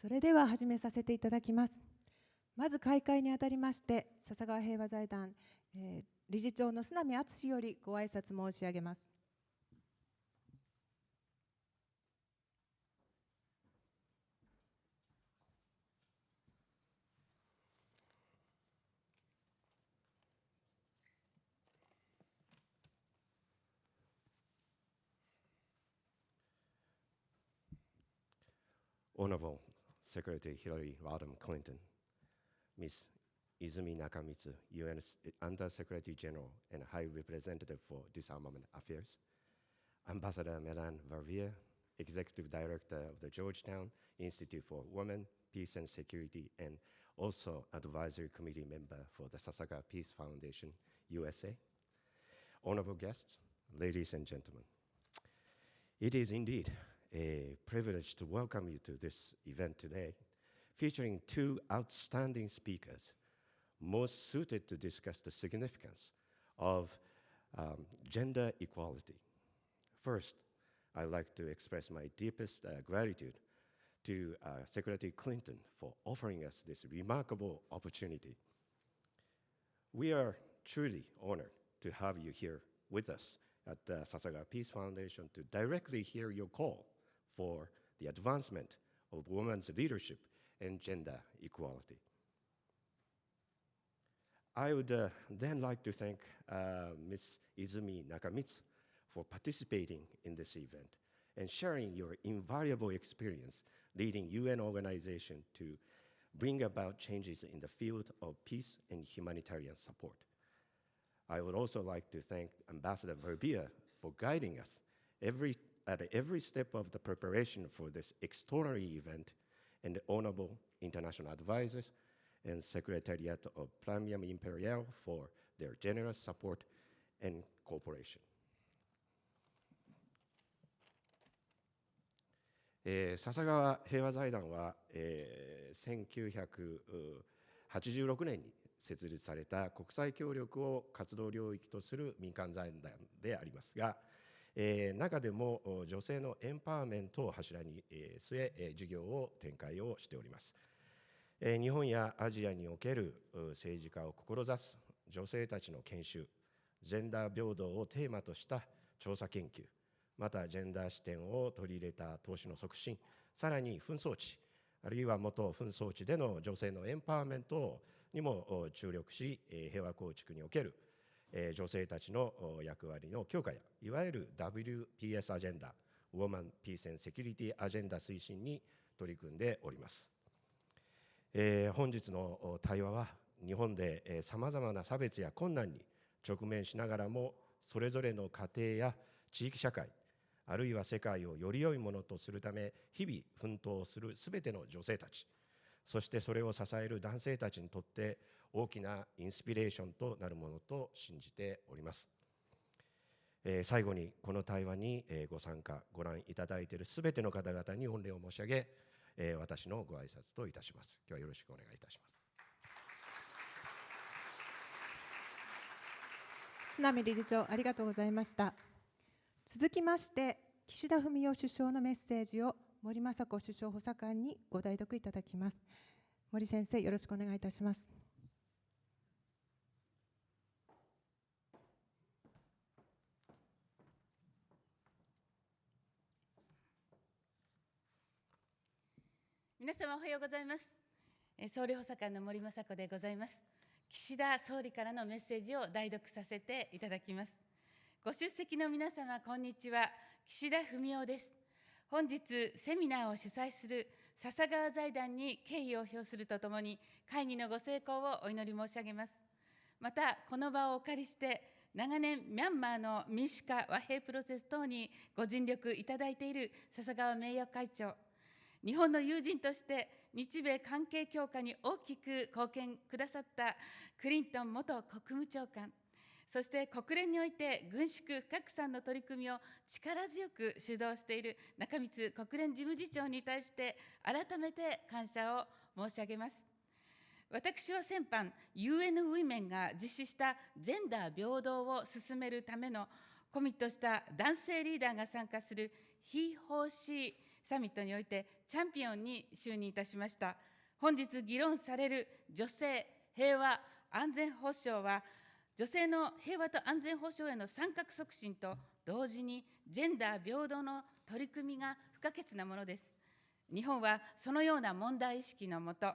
それでは始めさせていただきます。まず開会にあたりまして、笹川平和財団、理事長の須波敦よりご挨拶申し上げます。Honorable Secretary Hillary Rodham Clinton, Ms. Izumi Nakamitsu, UN Under-Secretary General and High Representative for Disarmament Affairs, Ambassador Melan Vervier, Executive Director of the Georgetown Institute for Women, Peace and Security, and also Advisory Committee member for the Sasaka Peace Foundation, USA. Honorable guests, ladies and gentlemen, it is indeed a privilege to welcome you to this event today, featuring two outstanding speakers, most suited to discuss the significance of gender equality. First, I'd like to express my deepest gratitude to Secretary Clinton for offering us this remarkable opportunity. We are truly honored to have you here with us at the Sasaka Peace Foundation to directly hear your call for the advancement of women's leadership and gender equality. I would then like to thank Ms. Izumi Nakamitsu for participating in this event and sharing your invaluable experience leading UN organizations to bring about changes in the field of peace and humanitarian support. I would also like to thank Ambassador Verbier for guiding us at every step of the preparation for this extraordinary event, and the honorable international advisors and Secretariat of Premium Imperial for their generous support and cooperation. 笹川平和財団は、1986年に設立された国際協力を活動領域とする民間財団でありますが、中でも女性のエンパワーメントを柱に据え事業を展開をしております。日本やアジアにおける政治家を志す女性たちの研修、ジェンダー平等をテーマとした調査研究、またジェンダー視点を取り入れた投資の促進、さらに紛争地あるいは元紛争地での女性のエンパワーメントにも注力し、平和構築における女性たちの役割の強化や、いわゆる WPS アジェンダ、Women, Peace and Security アジェンダ推進に取り組んでおります。本日の対話は、日本でさまざまな差別や困難に直面しながらも、それぞれの家庭や地域社会、あるいは世界をより良いものとするため、日々奮闘するすべての女性たち、そしてそれを支える男性たちにとって大きなインスピレーションとなるものと信じております。最後にこの対話にご参加、ご覧いただいているすべての方々に御礼を申し上げ、私のご挨拶といたします。今日はよろしくお願いいたします。須波理事長、ありがとうございました。続きまして、岸田文雄首相のメッセージを森雅子首相補佐官にご代読いただきます。森先生、よろしくお願いいたします。皆様おはようございます。総理補佐官の森雅子でございます。岸田総理からのメッセージを代読させていただきます。ご出席の皆様、こんにちは。岸田文雄です。本日、セミナーを主催する笹川財団に敬意を表するとともに、会議のご成功をお祈り申し上げます。また、この場をお借りして、長年、ミャンマーの民主化、和平プロセス等にご尽力いただいている笹川名誉会長、日本の友人として日米関係強化に大きく貢献くださったクリントン元国務長官、そして国連において軍縮不拡散の取り組みを力強く主導している中光国連事務次長に対して改めて感謝を申し上げます。私は先般、UN Women が実施したジェンダー平等を進めるためのコミットした男性リーダーが参加する非奉仕サミットにおいてチャンピオンに就任いたしました。本日議論される女性、平和、安全保障は、女性の平和と安全保障への参画促進と同時にジェンダー平等の取り組みが不可欠なものです。日本はそのような問題意識のもと、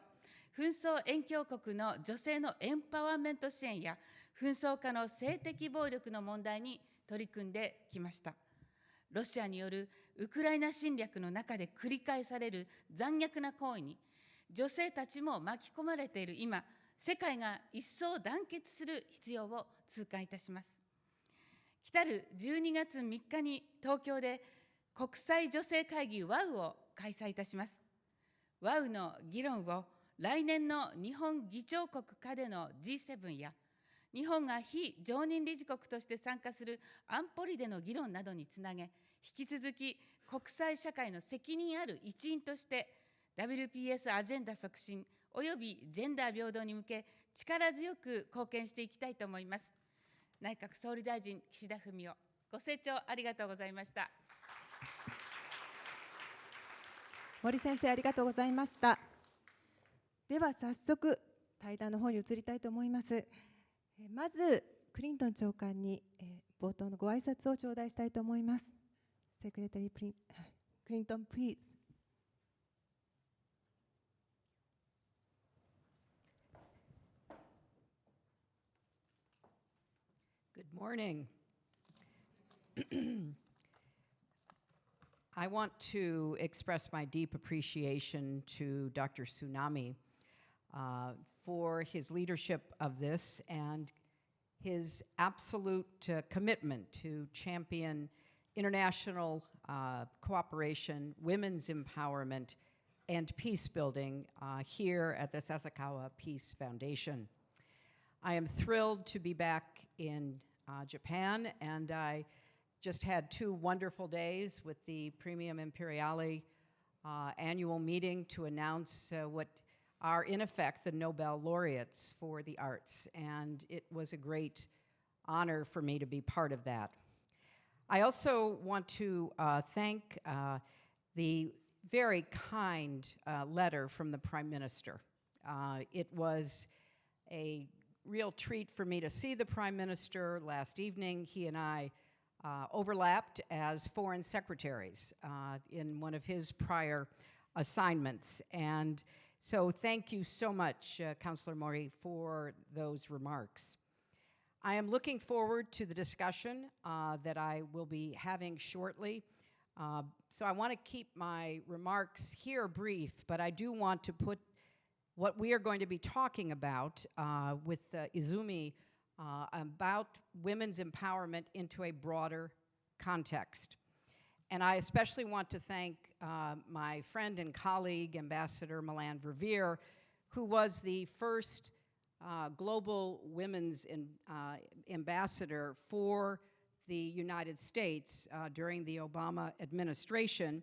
紛争延強国の女性のエンパワーメント支援や紛争下の性的暴力の問題に取り組んできました。ロシアによるウクライナ侵略の中で繰り返される残虐な行為に女性たちも巻き込まれている今、世界が一層団結する必要を痛感いたします。来たる12月3日に東京で国際女性会議 WOW を開催いたします。WOW の議論を来年の日本議長国下での G7 や日本が非常任理事国として参加する安保理での議論などにつなげ、引き続き国際社会の責任ある一員として WPS アジェンダ促進およびジェンダー平等に向け力強く貢献していきたいと思います。内閣総理大臣岸田文雄、ご清聴ありがとうございました。森先生、ありがとうございました。では早速対談の方に移りたいと思います。まずクリントン長官に冒頭のご挨拶を頂戴したいと思います。Secretary Clinton, please. Good morning. I want to express my deep appreciation to Dr. Tsunami for his leadership of this and his absolute commitment to champion international cooperation, women's empowerment, and peace building here at the Sasakawa Peace Foundation. I am thrilled to be back in Japan, and I just had 2 wonderful days with the Premium Imperiale annual meeting to announce what are in effect the Nobel laureates for the arts, and it was a great honor for me to be part of that. I also want to thank the very kind letter from the Prime Minister. It was a real treat for me to see the Prime Minister last evening. He and I overlapped as foreign secretaries in one of his prior assignments. And so thank you so much, Councillor Mori, for those remarks. I am looking forward to the discussion that I will be having shortly. So I want to keep my remarks here brief, but I do want to put what we are going to be talking about with Izumi about women's empowerment into a broader context. And I especially want to thank my friend and colleague, Ambassador Milan Verveer, who was the first global women's ambassador for the United States during the Obama administration,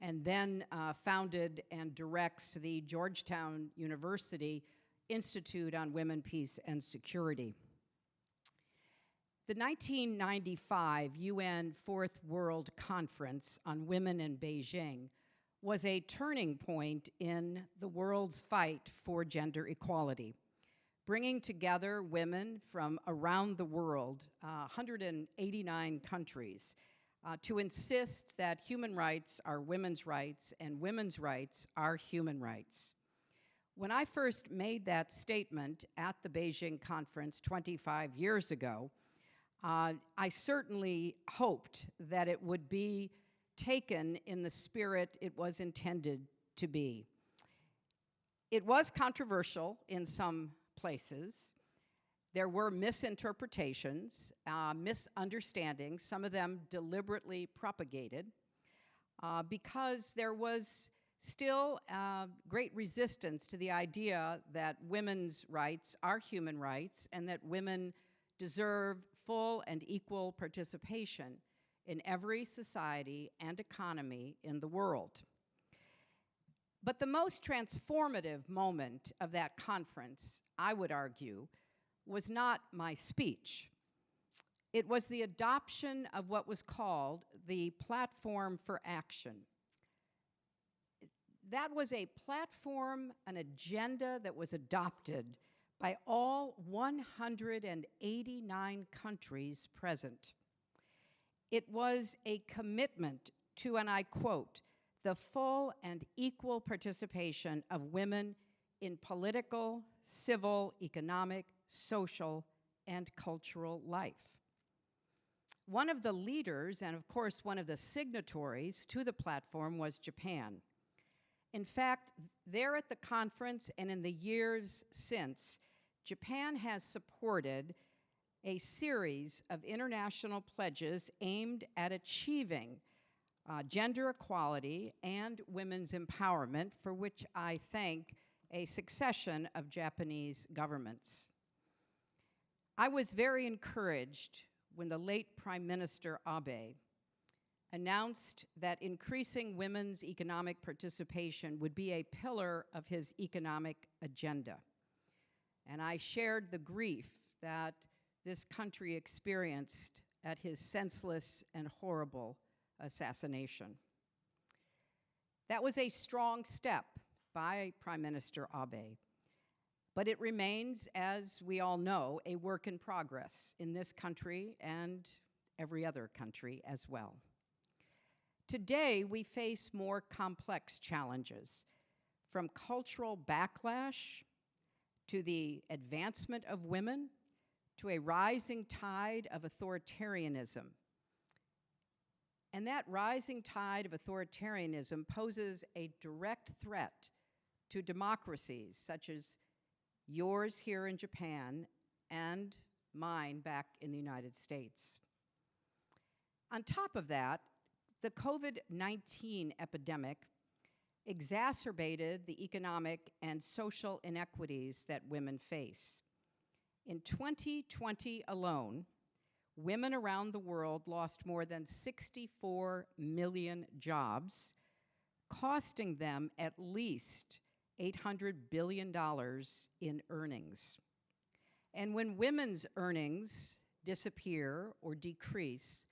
and then founded and directs the Georgetown University Institute on Women, Peace, and Security. The 1995 UN Fourth World Conference on Women in Beijing was a turning point in the world's fight for gender equality, bringing together women from around the world, 189 countries, to insist that human rights are women's rights and women's rights are human rights. When I first made that statement at the Beijing conference 25 years ago, I certainly hoped that it would be taken in the spirit it was intended to be. It was controversial in some places. There were misinterpretations, misunderstandings, some of them deliberately propagated, because there was still great resistance to the idea that women's rights are human rights and that women deserve full and equal participation in every society and economy in the world. But the most transformative moment of that conference, I would argue, was not my speech. It was the adoption of what was called the Platform for Action, that was a platform, an agenda that was adopted by all 189 countries present. It was a commitment to, and I quote, the full and equal participation of women in political, civil, economic, social, and cultural life. One of the leaders, and of course one of the signatories to the platform, was Japan. In fact, there at the conference and in the years since, Japan has supported a series of international pledges aimed at achieving gender equality and women's empowerment, for which I thank a succession of Japanese governments. I was very encouraged when the late Prime Minister Abe announced that increasing women's economic participation would be a pillar of his economic agenda. And I shared the grief that this country experienced at his senseless and horrible assassination. That was a strong step by Prime Minister Abe, but it remains, as we all know, a work in progress in this country and every other country as well. Today, we face more complex challenges, from cultural backlash to the advancement of women, to a rising tide of authoritarianism. And that rising tide of authoritarianism poses a direct threat to democracies such as yours here in Japan and mine back in the United States. On top of that, the COVID-19 epidemic exacerbated the economic and social inequities that women face. In 2020 alone, women around the world lost more than 64 million jobs, costing them at least $800 billion in earnings. And when women's earnings disappear or decrease,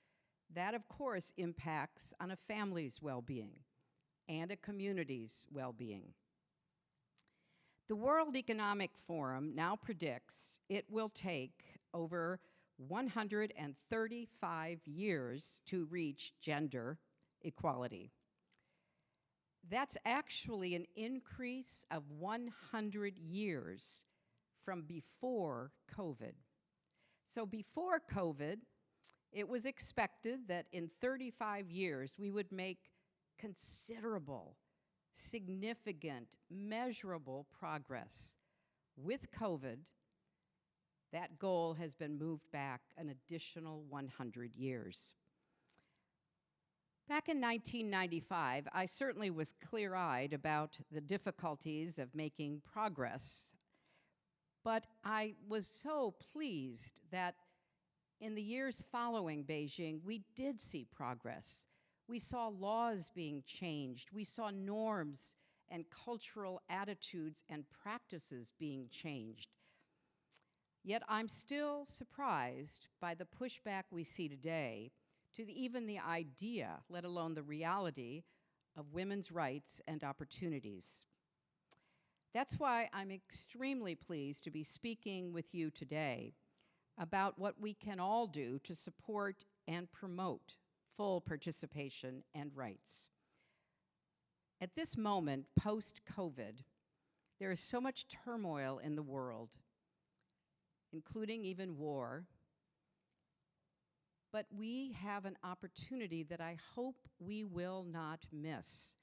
that of course impacts on a family's well-being and a community's well-being. The World Economic Forum now predicts it will take over 135 years to reach gender equality. That's actually an increase of 100 years from before COVID. So before COVID, it was expected that in 35 years we would make considerable, significant, measurable progress. With COVID, that goal has been moved back an additional 100 years. Back in 1995, I certainly was clear-eyed about the difficulties of making progress, but I was so pleased that in the years following Beijing, we did see progress. We saw laws being changed. We saw norms and cultural attitudes and practices being changed. Yet I'm still surprised by the pushback we see today to even the idea, let alone the reality, of women's rights and opportunities. That's why I'm extremely pleased to be speaking with you today about what we can all do to support and promote full participation and rights. At this moment, post-COVID, there is so much turmoil in the world, including even war. But we have an opportunity that I hope we will not miss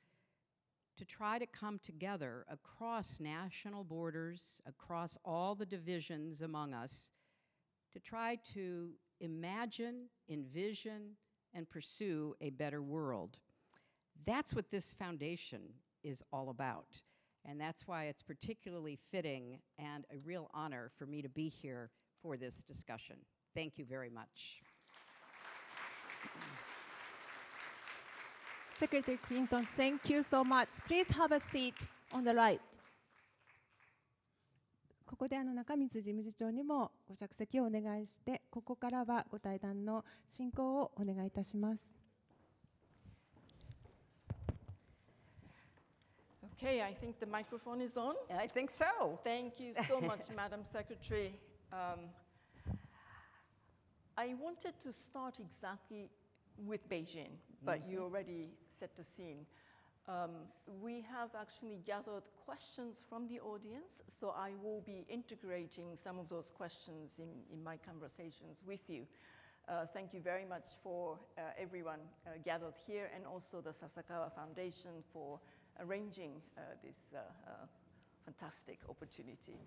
to try to come together across national borders, across all the divisions among us, to try to imagine, envision, and pursue a better world. That's what this foundation is all about. And that's why it's particularly fitting and a real honor for me to be here for this discussion. Thank you very much. Secretary Clinton, thank you so much. Please have a seat on the right. ここで中光事務次長にもご着席をお願いして、ここからはご対談の進行をお願いいたします。Okay, I think the microphone is on. I think so. Thank you so much, Madam Secretary. I wanted to start exactly with Beijing, but you already set the scene. We have actually gathered questions from the audience, so I will be integrating some of those questions in my conversations with you. Thank you very much for everyone gathered here, and also the Sasakawa Foundation for arranging this fantastic opportunity.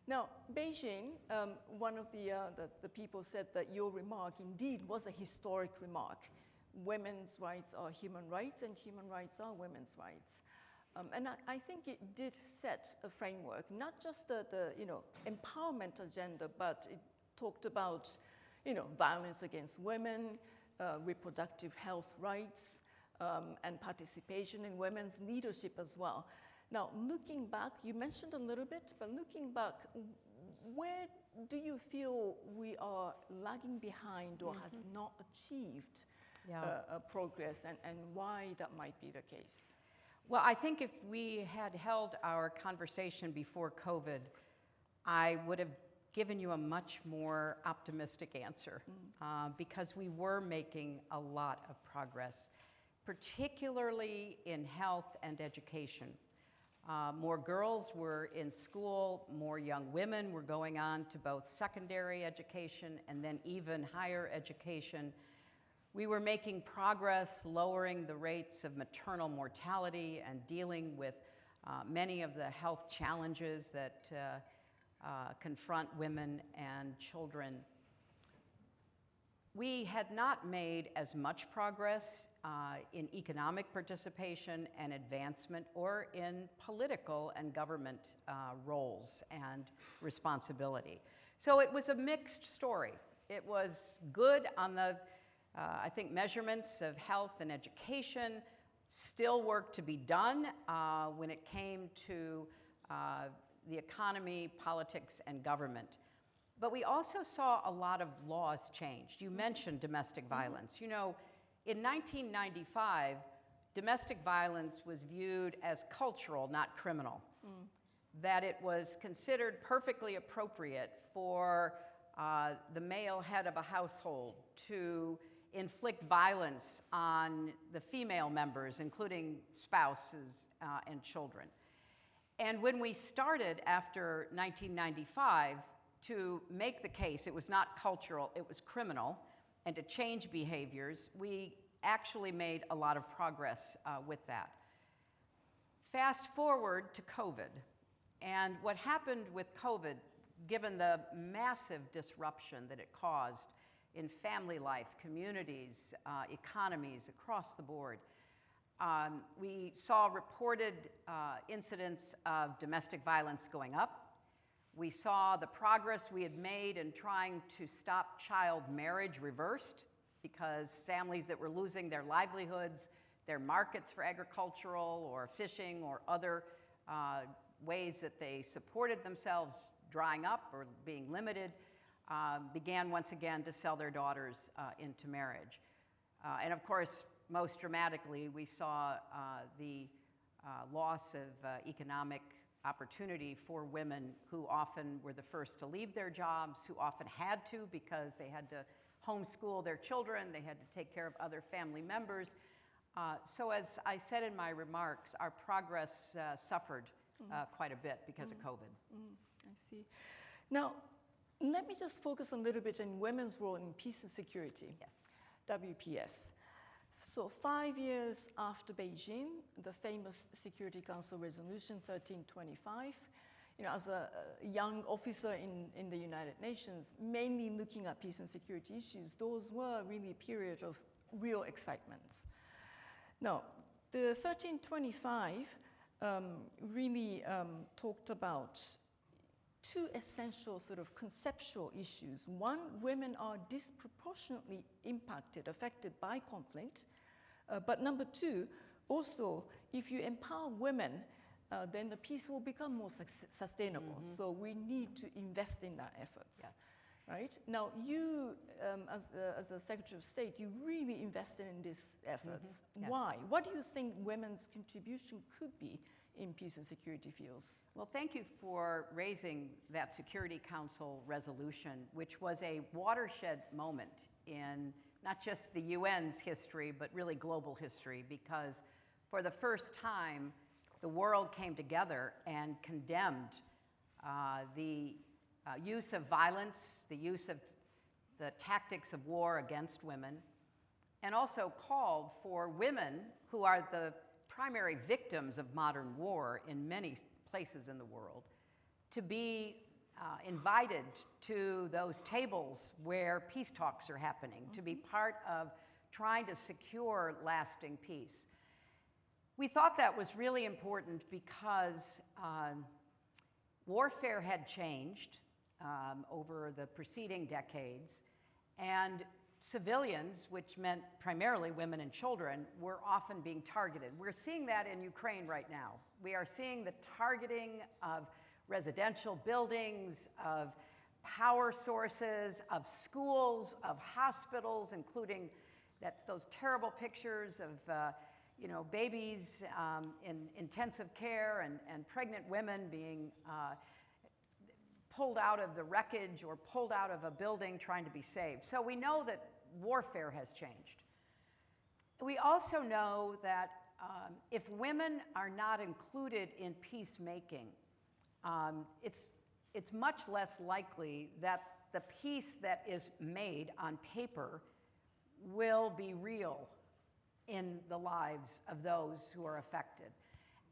Now, Beijing, one of the people said that your remark indeed was a historic remark. Women's rights are human rights, and human rights are women's rights. And I think it did set a framework, not just the empowerment agenda, but it talked about violence against women, reproductive health rights, and participation in women's leadership as well. Now, looking back, you mentioned a little bit, but looking back, where do you feel we are lagging behind or has not achieved progress, and why that might be the case? Well, I think if we had held our conversation before COVID, I would have given you a much more optimistic answer because we were making a lot of progress, particularly in health and education. More girls were in school, more young women were going on to both secondary education and then even higher education. We were making progress lowering the rates of maternal mortality and dealing with many of the health challenges that confront women and children. We had not made as much progress in economic participation and advancement or in political and government roles and responsibility. So it was a mixed story. It was good on the, I think, measurements of health and education, still work to be done when it came to the economy, politics, and government. But we also saw a lot of laws changed. You mentioned domestic violence. You know, in 1995, domestic violence was viewed as cultural, not criminal. That it was considered perfectly appropriate for the male head of a household to inflict violence on the female members, including spouses and children. And when we started after 1995 to make the case, it was not cultural, it was criminal, and to change behaviors, we actually made a lot of progress with that. Fast forward to COVID, and what happened with COVID, given the massive disruption that it caused in family life, communities, economies across the board, we saw reported incidents of domestic violence going up. We saw the progress we had made in trying to stop child marriage reversed because families that were losing their livelihoods, their markets for agricultural or fishing or other ways that they supported themselves drying up or being limited, began once again to sell their daughters into marriage. And of course, most dramatically, we saw the loss of economic opportunity for women who often were the first to leave their jobs, who often had to because they had to homeschool their children, they had to take care of other family members. So as I said in my remarks, our progress suffered quite a bit because of COVID. I see. Now, let me just focus a little bit on women's role in peace and security, WPS. So 5 years after Beijing, the famous Security Council Resolution 1325, as a young officer in the United Nations, mainly looking at peace and security issues, those were really a period of real excitement. Now, the 1325 really talked about two essential sort of conceptual issues. One, women are disproportionately impacted, affected by conflict. But number two, also, if you empower women, then the peace will become more sustainable. So we need to invest in that efforts. right? Now, you, as a Secretary of State, you really invested in these efforts. Yes. Why? What do you think women's contribution could be in peace and security fields? Well, thank you for raising that Security Council resolution, which was a watershed moment in not just the UN's history, but really global history, because for the first time, the world came together and condemned the use of violence, the use of the tactics of war against women, and also called for women, who are the primary victims of modern war in many places in the world, to be invited to those tables where peace talks are happening, to be part of trying to secure lasting peace. We thought that was really important because warfare had changed over the preceding decades, and civilians, which meant primarily women and children, were often being targeted. We're seeing that in Ukraine right now. We are seeing the targeting of residential buildings, of power sources, of schools, of hospitals, including those terrible pictures of babies in intensive care and pregnant women being pulled out of the wreckage or pulled out of a building trying to be saved. So we know that warfare has changed. We also know that if women are not included in peacemaking, it's much less likely that the peace that is made on paper will be real in the lives of those who are affected.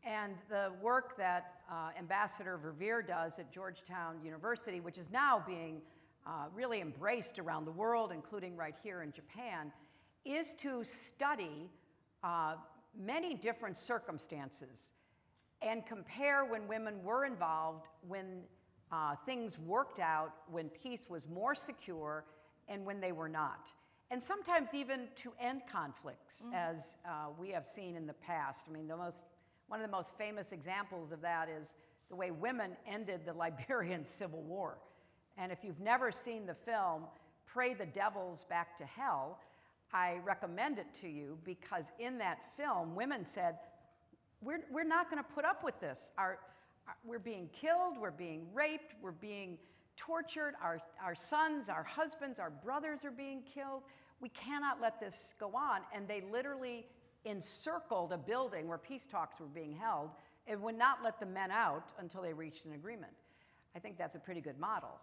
And the work that Ambassador Verveer does at Georgetown University, which is now being really embraced around the world, including right here in Japan, is to study many different circumstances and compare when women were involved, when things worked out, when peace was more secure, and when they were not. And sometimes even to end conflicts, as we have seen in the past. I mean, one of the most famous examples of that is the way women ended the Liberian Civil War. And if you've never seen the film, Pray the Devils Back to Hell, I recommend it to you because in that film, women said, we're not going to put up with this. We're being killed, we're being raped, we're being tortured, our sons, our husbands, our brothers are being killed. We cannot let this go on. And they literally encircled a building where peace talks were being held and would not let the men out until they reached an agreement. I think that's a pretty good model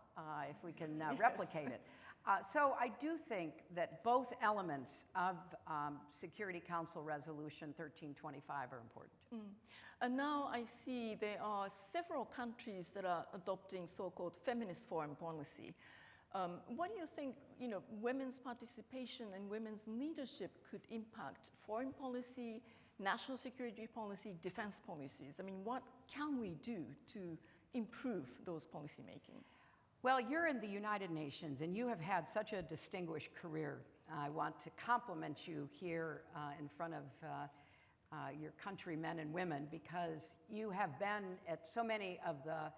if we can replicate it. So I do think that both elements of Security Council Resolution 1325 are important. And now I see there are several countries that are adopting so-called feminist foreign policy. What do you think, women's participation and women's leadership could impact foreign policy, national security policy, defense policies? I mean, what can we do to improve those policy making? Well, you're in the United Nations, and you have had such a distinguished career. I want to compliment you here in front of your countrymen and women because you have been at so many of the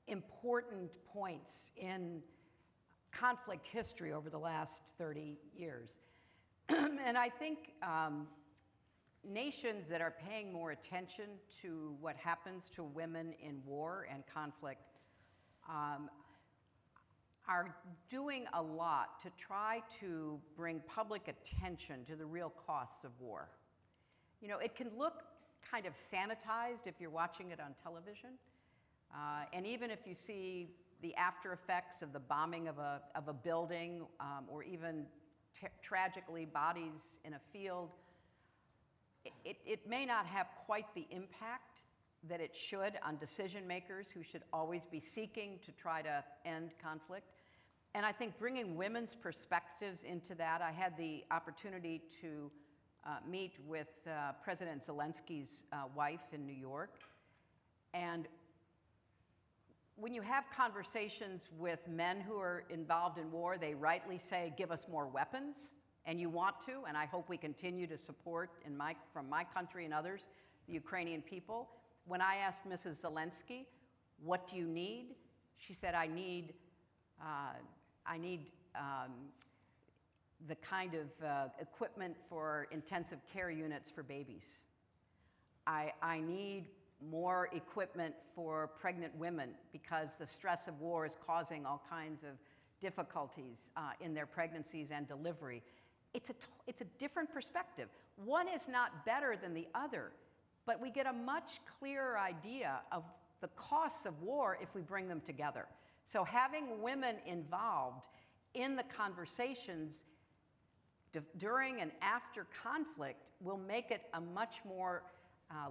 important points in conflict history over the last 30 years. And I think nations that are paying more attention to what happens to women in war and conflict are doing a lot to try to bring public attention to the real costs of war. It can look kind of sanitized if you're watching it on television. And even if you see the after effects of the bombing of a building or even tragically bodies in a field, it may not have quite the impact that it should on decision makers who should always be seeking to try to end conflict. And I think bringing women's perspectives into that, I had the opportunity to meet with President Zelensky's wife in New York. And when you have conversations with men who are involved in war, they rightly say, give us more weapons, and you want to, and I hope we continue to support from my country and others, the Ukrainian people. When I asked Mrs. Zelensky, what do you need? She said, I need I need the kind of equipment for intensive care units for babies. I need more equipment for pregnant women because the stress of war is causing all kinds of difficulties in their pregnancies and delivery. It's a different perspective. One is not better than the other, but we get a much clearer idea of the costs of war if we bring them together. So having women involved in the conversations during and after conflict will make it a much more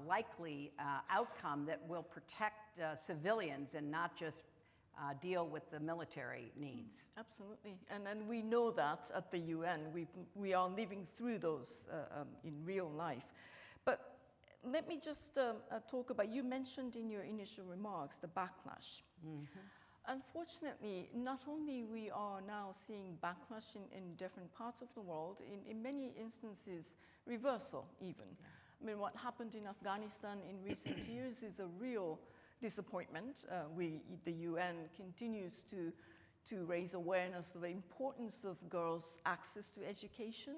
likely outcome that will protect civilians and not just deal with the military needs. Absolutely, and we know that at the UN, we are living through those in real life. But let me just talk about, you mentioned in your initial remarks the backlash. Unfortunately, not only we are now seeing backlash in different parts of the world, in many instances, reversal even. I mean, what happened in Afghanistan in recent years is a real disappointment. The UN continues to raise awareness of the importance of girls' access to education.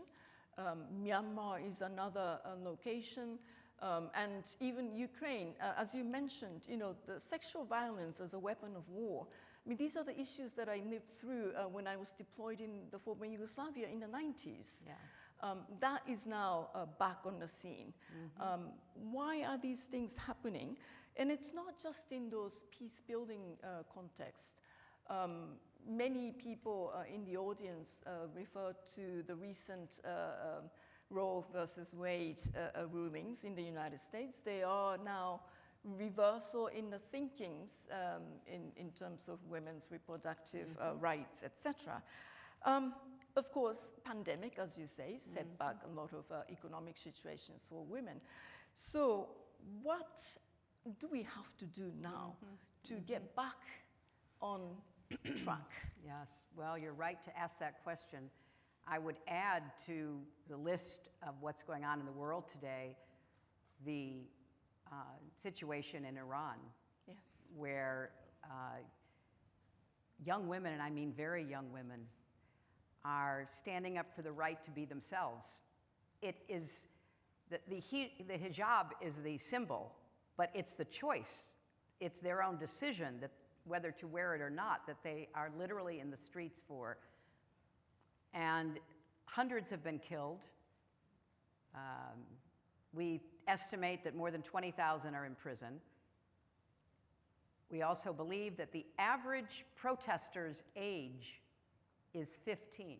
Myanmar is another location. And even Ukraine, as you mentioned, the sexual violence as a weapon of war. I mean, these are the issues that I lived through when I was deployed in the former Yugoslavia in the 90s. Yeah. That is now back on the scene. Why are these things happening? And it's not just in those peace-building contexts. Many people in the audience refer to the recent Roe versus Wade rulings in the United States. They are now reversal in the thinkings in terms of women's reproductive rights, etc. Of course, pandemic, as you say, set back a lot of economic situations for women. So what do we have to do now to get back on track? Yes, well, you're right to ask that question. I would add to the list of what's going on in the world today the situation in Iran, yes, where young women, and I mean very young women, are standing up for the right to be themselves. It is, the hijab is the symbol, but it's the choice. It's their own decision that whether to wear it or not, that they are literally in the streets for. And hundreds have been killed. We estimate that more than 20,000 are in prison. We also believe that the average protester's age is 15.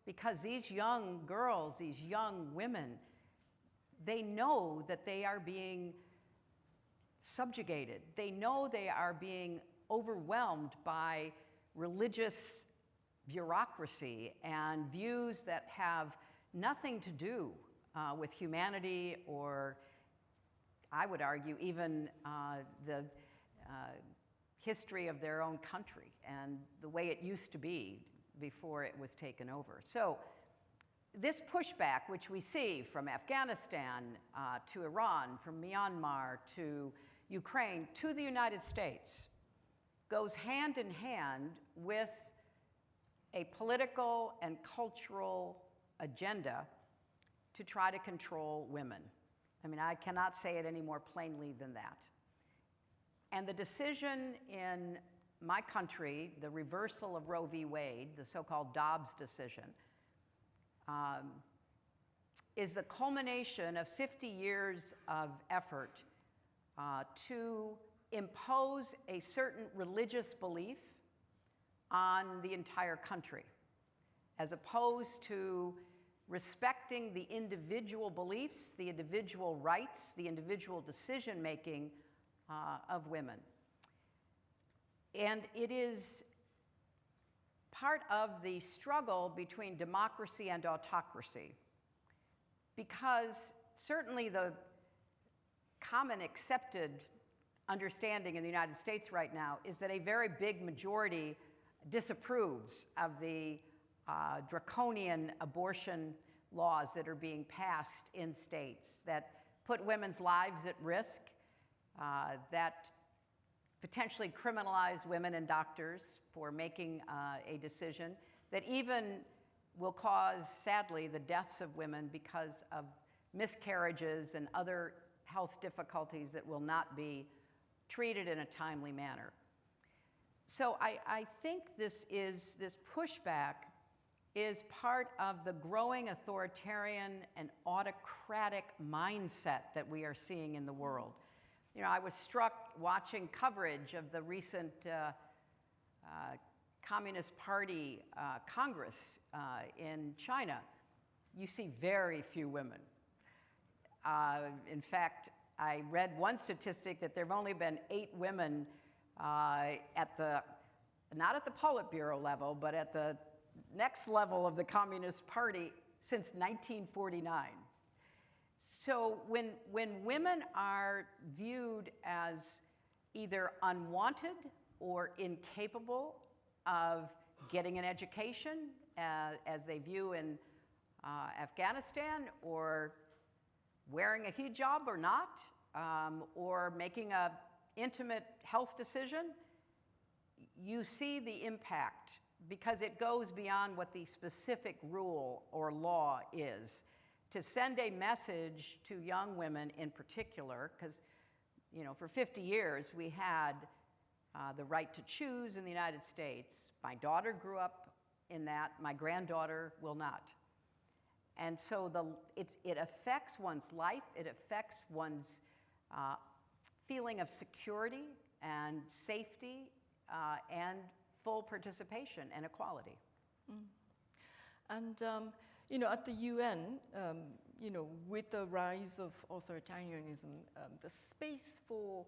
Because these young girls, these young women, they know that they are being subjugated. They know they are being overwhelmed by religious bureaucracy and views that have nothing to do with humanity or, I would argue, even the history of their own country and the way it used to be before it was taken over. So this pushback, which we see from Afghanistan to Iran, from Myanmar to Ukraine to the United States, goes hand in hand with a political and cultural agenda to try to control women. I mean, I cannot say it any more plainly than that. And the decision in my country, the reversal of Roe v. Wade, the so-called Dobbs decision, is the culmination of 50 years of effort to impose a certain religious belief on the entire country, as opposed to respecting the individual beliefs, the individual rights, the individual decision-making of women. And it is part of the struggle between democracy and autocracy, because certainly the common accepted understanding in the United States right now is that a very big majority disapproves of the draconian abortion laws that are being passed in states that put women's lives at risk, that potentially criminalize women and doctors for making a decision that even will cause, sadly, the deaths of women because of miscarriages and other health difficulties that will not be treated in a timely manner. So I think this pushback is part of the growing authoritarian and autocratic mindset that we are seeing in the world. You know, I was struck watching coverage of the recent Communist Party Congress in China. You see very few women. In fact, I read one statistic that there have only been 8 women not at the Politburo level, but at the next level of the Communist Party since 1949. So when women are viewed as either unwanted or incapable of getting an education, as they view in Afghanistan, or wearing a hijab or not, or making an intimate health decision, you see the impact because it goes beyond what the specific rule or law is. To send a message to young women in particular, because, you know, for 50 years we had the right to choose in the United States. My daughter grew up in that. My granddaughter will not. And so it affects one's life. It affects one's feeling of security and safety and full participation and equality. And you know, at the UN, you know, with the rise of authoritarianism, the space for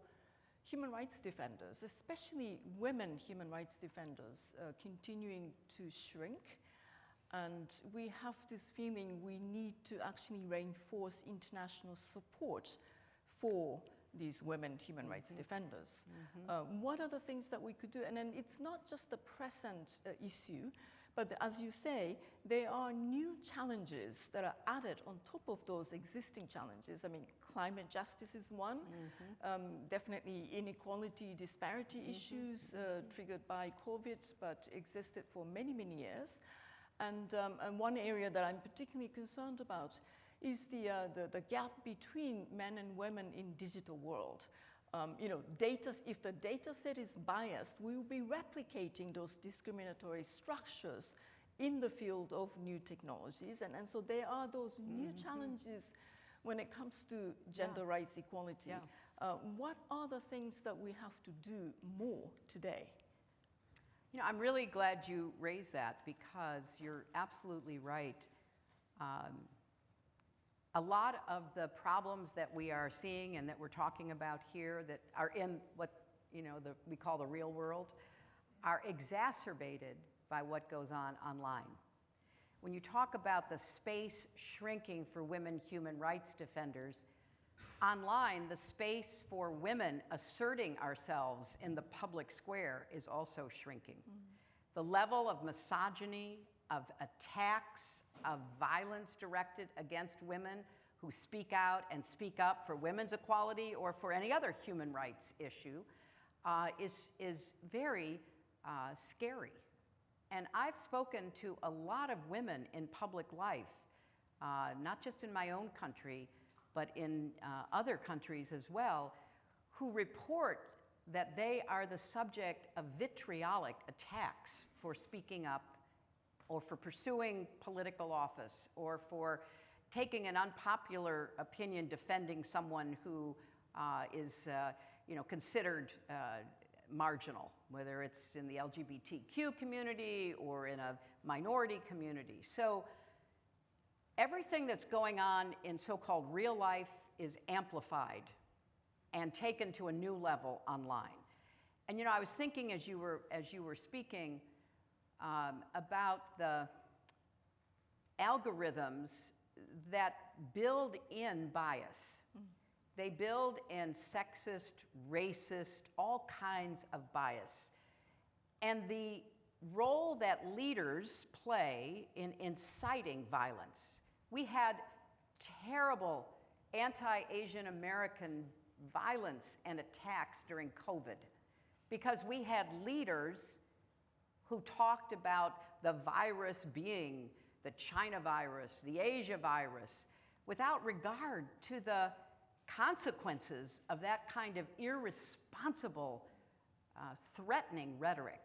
human rights defenders, especially women human rights defenders, continuing to shrink. And we have this feeling we need to actually reinforce international support for these women human rights defenders. What are the things that we could do? And then it's not just the present issue, but as you say, there are new challenges that are added on top of those existing challenges. I mean, climate justice is one, definitely inequality, disparity issues triggered by COVID, but existed for many, many years. And one area that I'm particularly concerned about is the gap between men and women in digital world. You know, if the data set is biased, we will be replicating those discriminatory structures in the field of new technologies. And so there are those new challenges when it comes to gender rights equality. What are the things that we have to do more today? You know, I'm really glad you raised that because you're absolutely right. A lot of the problems that we are seeing and that we're talking about here that are in what, you know, we call the real world are exacerbated by what goes on online. When you talk about the space shrinking for women human rights defenders, online, the space for women asserting ourselves in the public square is also shrinking. The level of misogyny, of attacks, of violence directed against women who speak out and speak up for women's equality or for any other human rights issue is very scary. And I've spoken to a lot of women in public life, not just in my own country, but in other countries as well, who report that they are the subject of vitriolic attacks for speaking up or for pursuing political office or for taking an unpopular opinion defending someone who is you know, considered marginal, whether it's in the LGBTQ community or in a minority community. So everything that's going on in so-called real life is amplified and taken to a new level online. And you know, I was thinking as you were speaking about the algorithms that build in bias. They build in sexist, racist, all kinds of bias. And the role that leaders play in inciting violence. We had terrible anti-Asian American violence and attacks during COVID. because we had leaders who talked about the virus being the China virus, the Asia virus, without regard to the consequences of that kind of irresponsible, threatening rhetoric.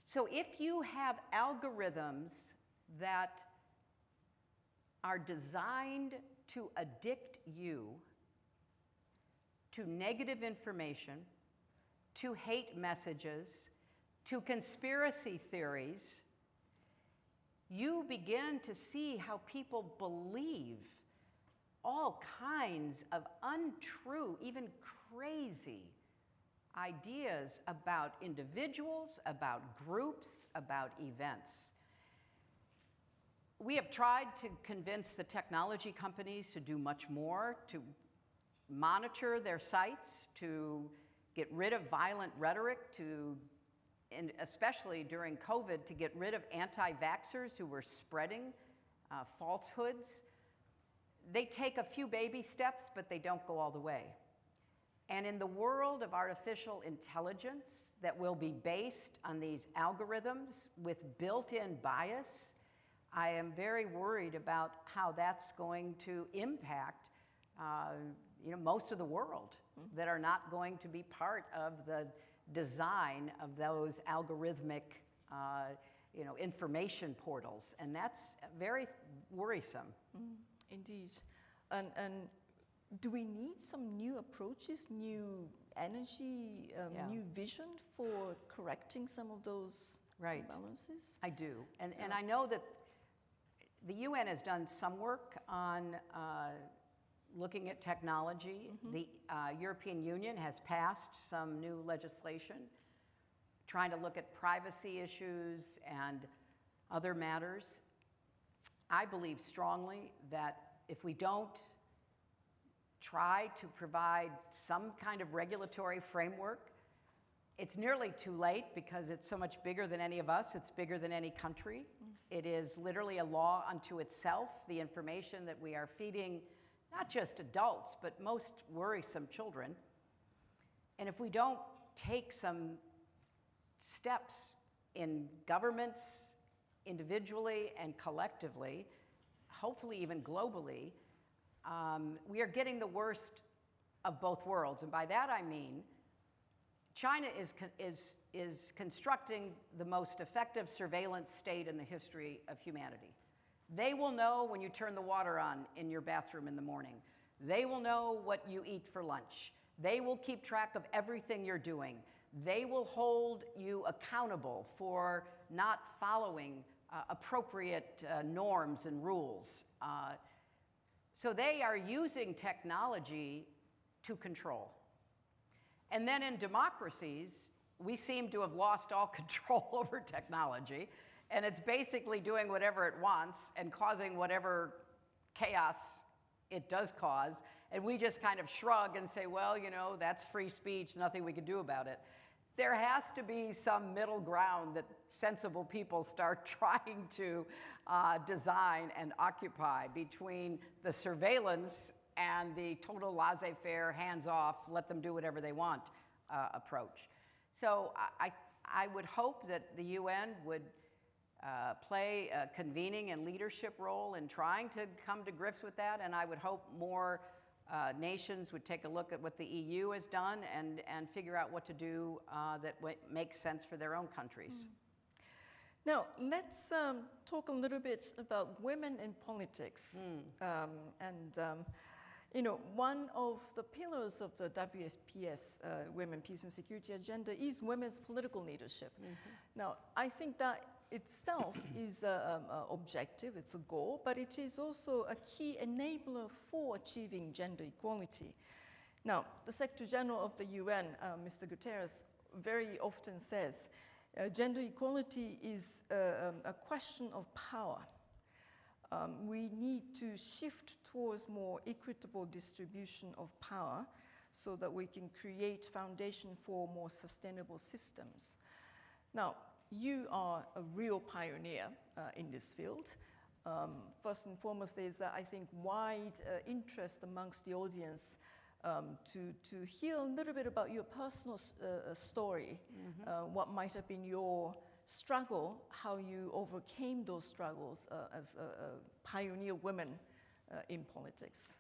So if you have algorithms that are designed to addict you to negative information, to hate messages, to conspiracy theories, you begin to see how people believe all kinds of untrue, even crazy ideas about individuals, about groups, about events. We have tried to convince the technology companies to do much more, to monitor their sites, to get rid of violent rhetoric, and especially during COVID, to get rid of anti-vaxxers who were spreading falsehoods. They take a few baby steps, but they don't go all the way. And in the world of artificial intelligence that will be based on these algorithms with built-in bias, I am very worried about how that's going to impact most of the world that are not going to be part of the design of those algorithmic information portals. And that's very worrisome. Indeed. And do we need some new approaches, new energy, new vision for correcting some of those imbalances? I do. And I know that the UN has done some work on looking at technology. The European Union has passed some new legislation trying to look at privacy issues and other matters. I believe strongly that if we don't try to provide some kind of regulatory framework, it's nearly too late because it's so much bigger than any of us. It's bigger than any country. It is literally a law unto itself, the information that we are feeding not just adults, but most worrisome children. And if we don't take some steps in governments, individually and collectively, hopefully even globally, we are getting the worst of both worlds. And by that I mean, China is constructing the most effective surveillance state in the history of humanity. They will know when you turn the water on in your bathroom in the morning. They will know what you eat for lunch. They will keep track of everything you're doing. They will hold you accountable for not following appropriate norms and rules. So they are using technology to control. And then in democracies, we seem to have lost all control over technology, and it's basically doing whatever it wants and causing whatever chaos it does cause, and we just kind of shrug and say, well, that's free speech, nothing we can do about it. There has to be some middle ground that sensible people start trying to design and occupy between the surveillance and the total laissez-faire, hands-off, let them do whatever they want approach. So I would hope that the UN would play a convening and leadership role in trying to come to grips with that, and I would hope more nations would take a look at what the EU has done and figure out what to do that makes sense for their own countries. Now, let's talk a little bit about women in politics. One of the pillars of the WSPS, Women, Peace and Security Agenda, is women's political leadership. Now, I think that itself is an objective, it's a goal, but it is also a key enabler for achieving gender equality. Now, the Secretary General of the UN, Mr. Guterres, very often says, gender equality is a question of power. We need to shift towards more equitable distribution of power so that we can create foundation for more sustainable systems. Now, you are a real pioneer in this field. First and foremost, there's, I think, wide interest amongst the audience to hear a little bit about your personal story, what might have been your struggle, how you overcame those struggles as a pioneer woman in politics.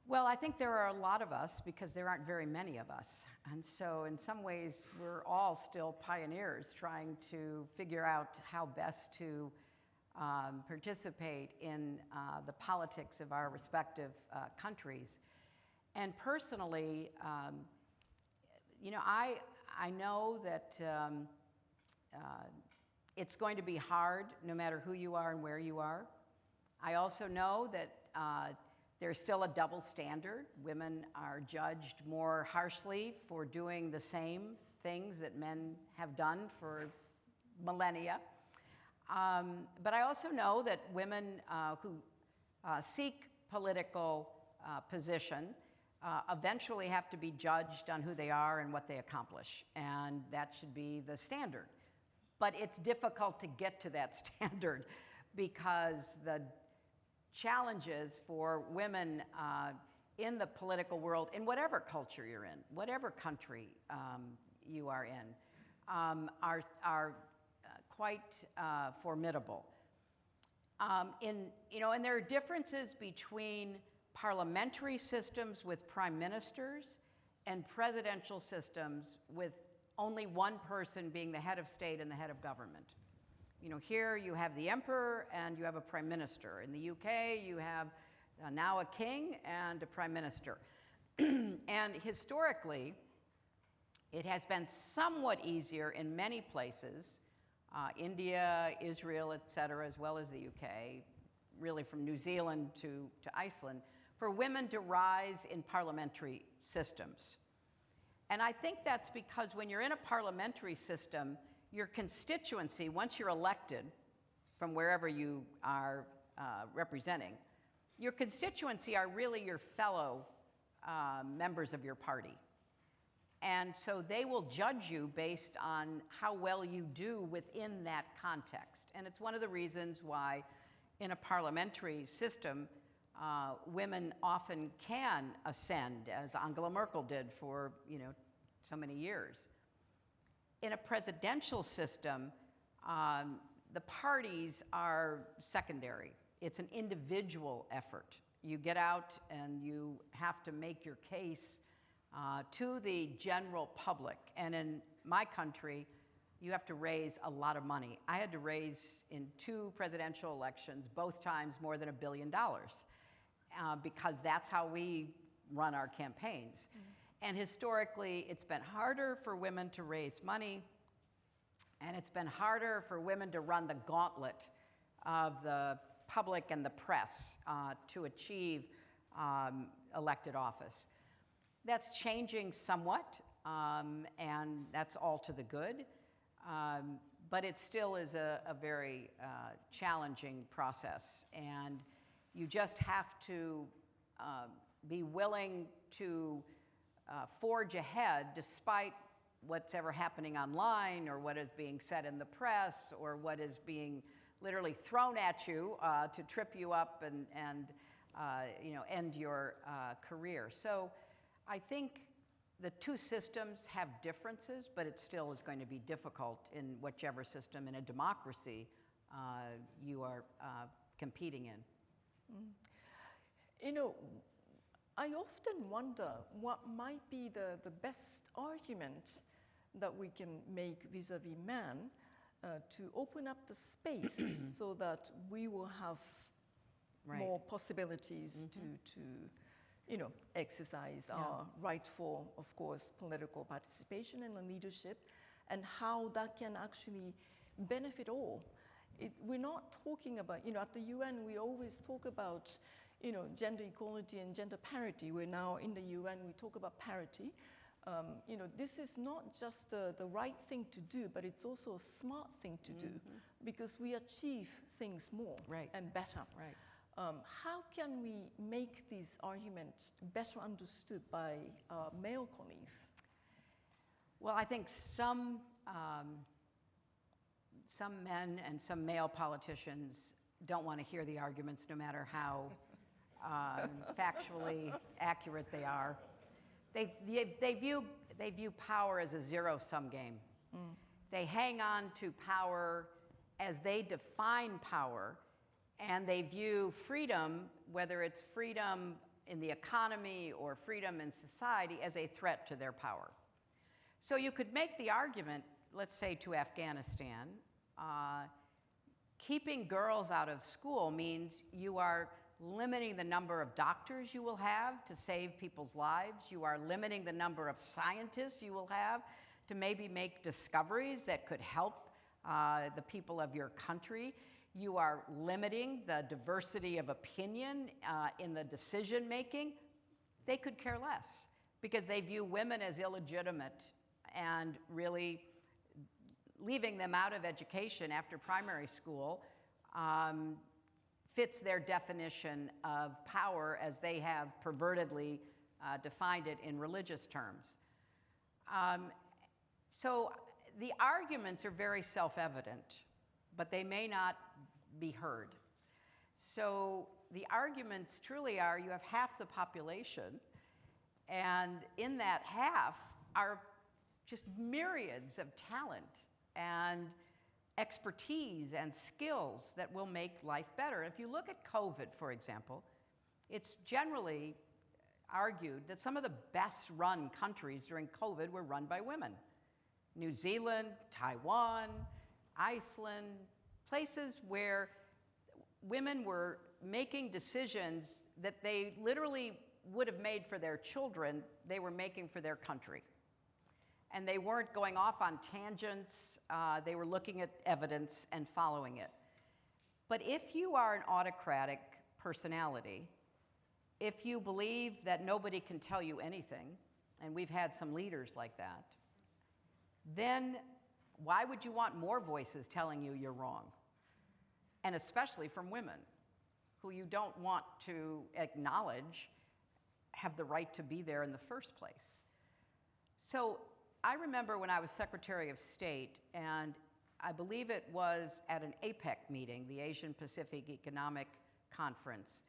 Well, I think there are a lot of us because there aren't very many of us. And so in some ways, we're all still pioneers trying to figure out how best to participate in the politics of our respective countries. And personally, you know, I know that it's going to be hard no matter who you are and where you are. I also know that there's still a double standard. Women are judged more harshly for doing the same things that men have done for millennia. But I also know that women who seek political position eventually have to be judged on who they are and what they accomplish, and that should be the standard. But it's difficult to get to that standard because the challenges for women in the political world, in whatever culture you're in, whatever country you are in, are quite formidable. You know, and there are differences between parliamentary systems with prime ministers and presidential systems with only one person being the head of state and the head of government. You know, here you have the emperor and you have a prime minister. In the UK, you have now a king and a prime minister. And historically, it has been somewhat easier in many places, India, Israel, et cetera, as well as the UK, really from New Zealand to Iceland, for women to rise in parliamentary systems. And I think that's because when you're in a parliamentary system, your constituency, once you're elected from wherever you are representing, your constituency are really your fellow members of your party. And so they will judge you based on how well you do within that context. And it's one of the reasons why in a parliamentary system, women often can ascend, as Angela Merkel did for, you know, so many years. In a presidential system, the parties are secondary. It's an individual effort. You get out and you have to make your case to the general public. And in my country, you have to raise a lot of money. I had to raise in 2 presidential elections, both times more than $1 billion, because that's how we run our campaigns. And historically, it's been harder for women to raise money, and it's been harder for women to run the gauntlet of the public and the press to achieve elected office. That's changing somewhat, and that's all to the good, but it still is a very challenging process, and you just have to be willing to forge ahead despite what's ever happening online or what is being said in the press or what is being literally thrown at you to trip you up and you know, end your career. So I think the 2 systems have differences, but it still is going to be difficult in whichever system in a democracy you are competing in. You know, I often wonder what might be the best argument that we can make vis-a-vis men to open up the space so that we will have more possibilities to you know, exercise our rightful, of course, political participation and leadership, and how that can actually benefit all. We're not talking about, you know, at the UN we always talk about, you know, gender equality and gender parity. We're now in the UN, we talk about parity. You know, this is not just the right thing to do, but it's also a smart thing to do, because we achieve things more and better. How can we make these arguments better understood by our male colleagues? Well, I think some men and some male politicians don't want to hear the arguments no matter how factually accurate they are. They view power as a zero-sum game. They hang on to power as they define power, and they view freedom, whether it's freedom in the economy or freedom in society, as a threat to their power. So you could make the argument, let's say to Afghanistan, keeping girls out of school means you are limiting the number of doctors you will have to save people's lives. You are limiting the number of scientists you will have to maybe make discoveries that could help the people of your country. You are limiting the diversity of opinion in the decision making. They could care less because they view women as illegitimate, and really leaving them out of education after primary school fits their definition of power as they have pervertedly defined it in religious terms. So the arguments are very self-evident, but they may not be heard. So the arguments truly are, you have half the population, and in that half are just myriads of talent and expertise and skills that will make life better. If you look at COVID, for example, it's generally argued that some of the best run countries during COVID were run by women. New Zealand, Taiwan, Iceland, places where women were making decisions that they literally would have made for their children, they were making for their country. And they weren't going off on tangents, they were looking at evidence and following it. But if you are an autocratic personality, if you believe that nobody can tell you anything, and we've had some leaders like that, then why would you want more voices telling you you're wrong? And especially from women, who you don't want to acknowledge have the right to be there in the first place. So I remember when I was Secretary of State, and I believe it was at an APEC meeting, the Asian Pacific Economic Conference,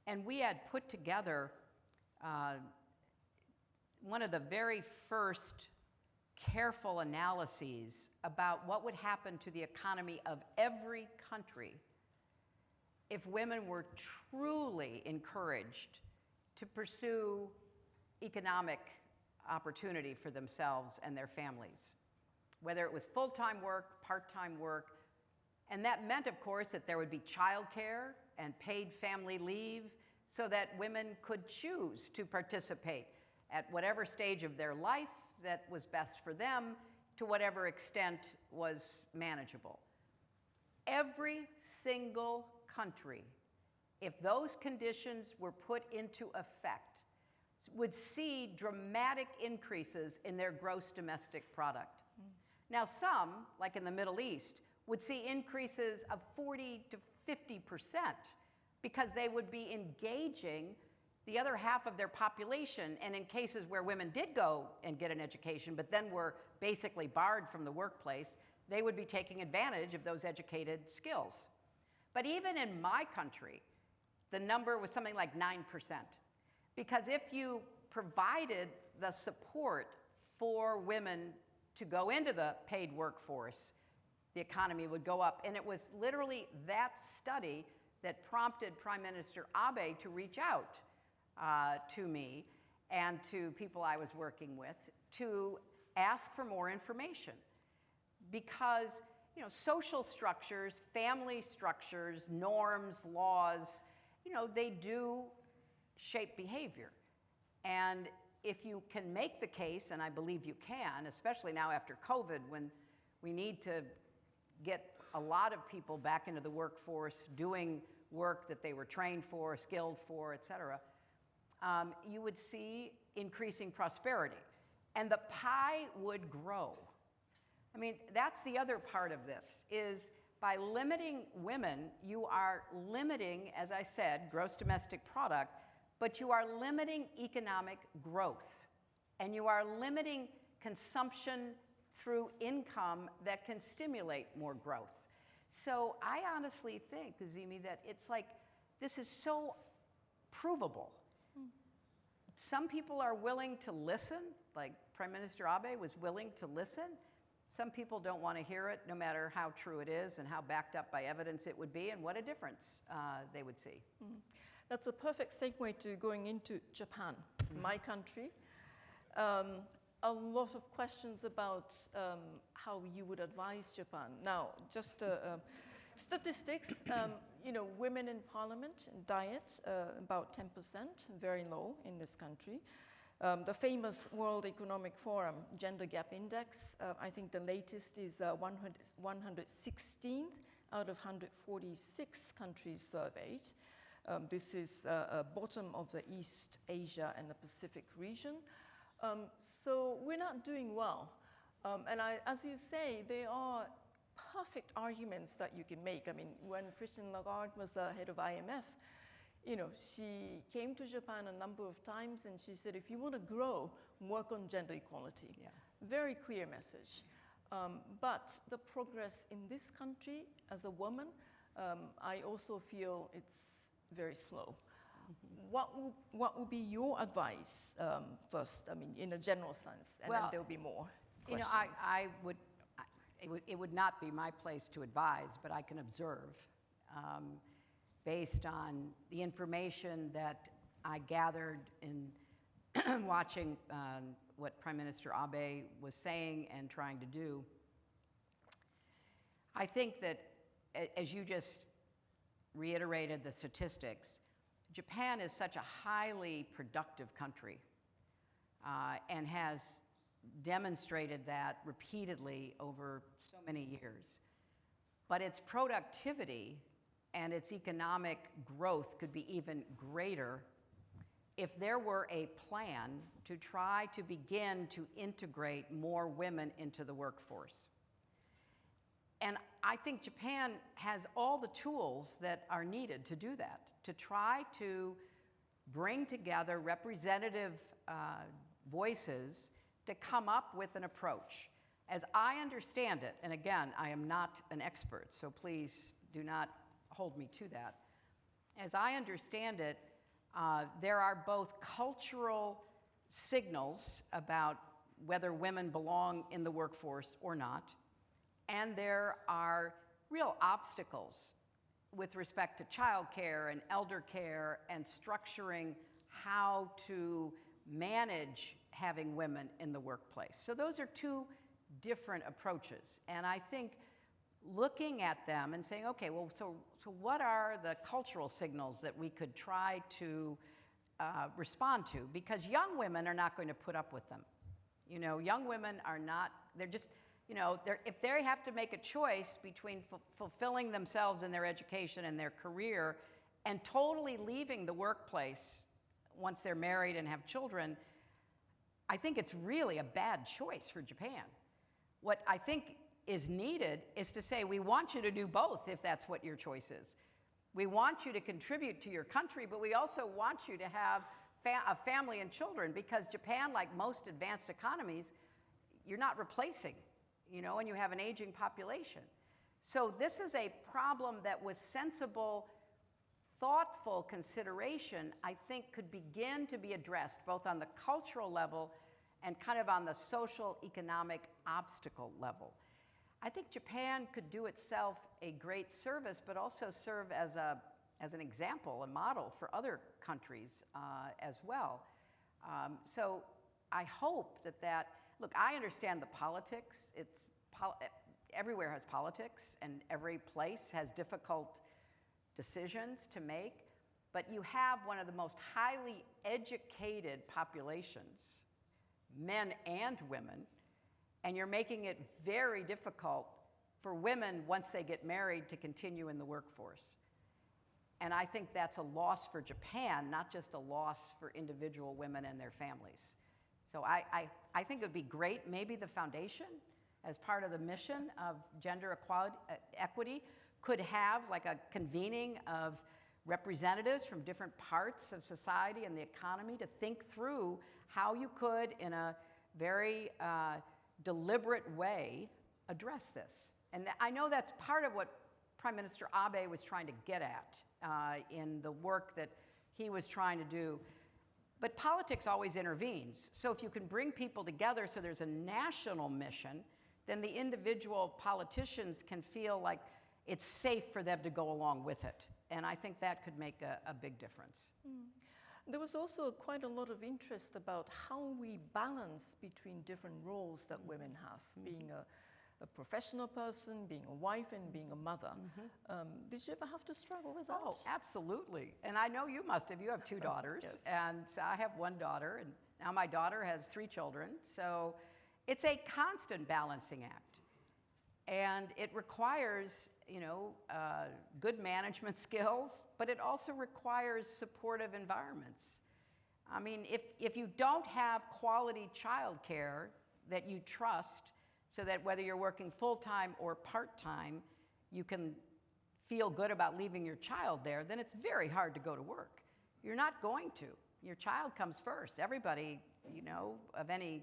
and we had put together one of the very first careful analyses about what would happen to the economy of every country if women were truly encouraged to pursue economic opportunity for themselves and their families, whether it was full-time work, part-time work. And that meant, of course, that there would be childcare and paid family leave so that women could choose to participate at whatever stage of their life that was best for them, to whatever extent was manageable. Every single country, if those conditions were put into effect, would see dramatic increases in their gross domestic product. Now some, like in the Middle East, would see increases of 40 to 50% because they would be engaging the other half of their population, and in cases where women did go and get an education but then were basically barred from the workplace, they would be taking advantage of those educated skills. But even in my country, the number was something like 9%. Because if you provided the support for women to go into the paid workforce, the economy would go up. And it was literally that study that prompted Prime Minister Abe to reach out to me and to people I was working with to ask for more information. Because social structures, family structures, norms, laws, they do shape behavior. And if you can make the case, and I believe you can, especially now after COVID, when we need to get a lot of people back into the workforce doing work that they were trained for, skilled for, et cetera, you would see increasing prosperity. And the pie would grow. I mean, that's the other part of this, is by limiting women, you are limiting, as I said, gross domestic product, but you are limiting economic growth. And you are limiting consumption through income that can stimulate more growth. So I honestly think, Uzimi, that it's like, this is so provable. Some people are willing to listen, like Prime Minister Abe was willing to listen. Some people don't want to hear it, no matter how true it is and how backed up by evidence it would be, and what a difference they would see. That's a perfect segue to going into Japan, my country. A lot of questions about how you would advise Japan. Now, just statistics, women in parliament and diet, about 10%, very low in this country. The famous World Economic Forum Gender Gap Index, I think the latest is 116th out of 146 countries surveyed. This is bottom of the East Asia and the Pacific region. So we're not doing well. And as you say, there are perfect arguments that you can make. I mean, when Christine Lagarde was head of IMF, she came to Japan a number of times and she said, if you want to grow, work on gender equality. Yeah. Very clear message. But the progress in this country as a woman, I also feel it's very slow. What would be your advice first, I mean, in a general sense, and then there'll be more questions. It would not be my place to advise, but I can observe based on the information that I gathered in watching what Prime Minister Abe was saying and trying to do. I think that, as you just reiterated the statistics, Japan is such a highly productive country and has demonstrated that repeatedly over so many years. But its productivity and its economic growth could be even greater if there were a plan to try to begin to integrate more women into the workforce. And I think Japan has all the tools that are needed to do that, to try to bring together representative voices to come up with an approach. As I understand it, and again, I am not an expert, so please do not hold me to that. As I understand it, there are both cultural signals about whether women belong in the workforce or not, and there are real obstacles with respect to childcare and elder care and structuring how to manage having women in the workplace. So those are two different approaches. And I think looking at them and saying, okay, well, so what are the cultural signals that we could try to respond to? Because young women are not going to put up with them. Young women are not, they're just, if they have to make a choice between fulfilling themselves in their education and their career and totally leaving the workplace once they're married and have children, I think it's really a bad choice for Japan. What I think is needed is to say, we want you to do both if that's what your choice is. We want you to contribute to your country, but we also want you to have a family and children, because Japan, like most advanced economies, you're not replacing, and you have an aging population. So this is a problem that with sensible, thoughtful consideration, I think could begin to be addressed both on the cultural level and kind of on the social economic obstacle level. I think Japan could do itself a great service, but also serve as an example, a model for other countries as well. So I hope that, look, I understand the politics. Everywhere has politics, and every place has difficult decisions to make, but you have one of the most highly educated populations, men and women, and you're making it very difficult for women, once they get married, to continue in the workforce. And I think that's a loss for Japan, not just a loss for individual women and their families. So I think it would be great, maybe the foundation, as part of the mission of gender equity, could have like a convening of representatives from different parts of society and the economy to think through how you could, in a very deliberate way, address this. And I know that's part of what Prime Minister Abe was trying to get at in the work that he was trying to do. But politics always intervenes. So if you can bring people together so there's a national mission, then the individual politicians can feel like it's safe for them to go along with it. And I think that could make a big difference. There was also quite a lot of interest about how we balance between different roles that women have, being a professional person, being a wife, and being a mother. Did you ever have to struggle with that? Oh, absolutely. And I know you must have. You have 2 daughters. Yes. And I have 1 daughter. And now my daughter has 3 children. So it's a constant balancing act. And it requires, good management skills, but it also requires supportive environments. I mean, if you don't have quality childcare that you trust, so that whether you're working full-time or part-time, you can feel good about leaving your child there, then it's very hard to go to work. You're not going to. Your child comes first. Everybody, of any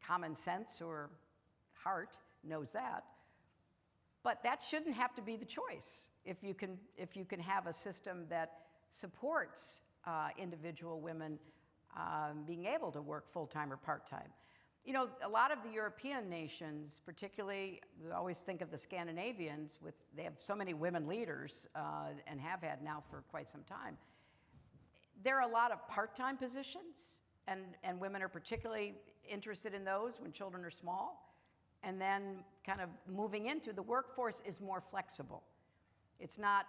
common sense or heart knows that. But that shouldn't have to be the choice if you can have a system that supports individual women being able to work full-time or part-time. A lot of the European nations, particularly, we always think of the Scandinavians, they have so many women leaders and have had now for quite some time. There are a lot of part-time positions, and women are particularly interested in those when children are small. And then kind of moving into the workforce is more flexible. It's not,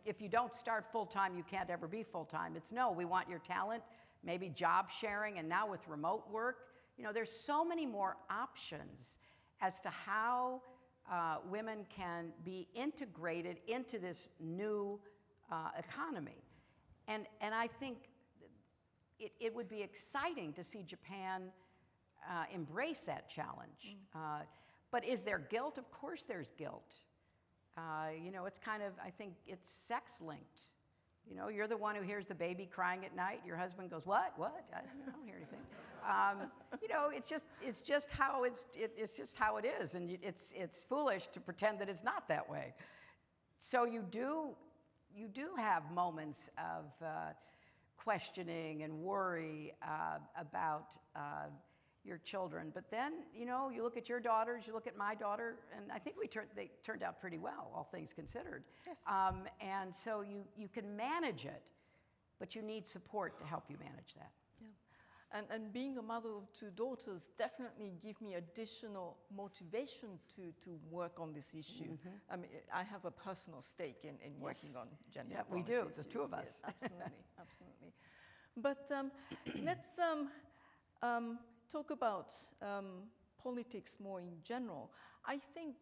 if you don't start full-time, you can't ever be full-time. It's no, we want your talent, maybe job sharing, and now with remote work, there's so many more options as to how women can be integrated into this new economy. And I think it would be exciting to see Japan embrace that challenge. But is there guilt? Of course there's guilt. It's kind of, I think it's sex linked. You're the one who hears the baby crying at night. Your husband goes, what? I don't hear anything. It's just how it is. And it's foolish to pretend that it's not that way. So you do have moments of questioning and worry about your children. But then, you look at your daughters, you look at my daughter, and I think they turned out pretty well, all things considered. Yes. And so you can manage it, but you need support to help you manage that. Yeah. And being a mother of 2 daughters definitely give me additional motivation to work on this issue. I mean, I have a personal stake in working on gender equality we do, issues. the 2 of us. Yes, absolutely, absolutely. But let's talk about politics more in general. I think,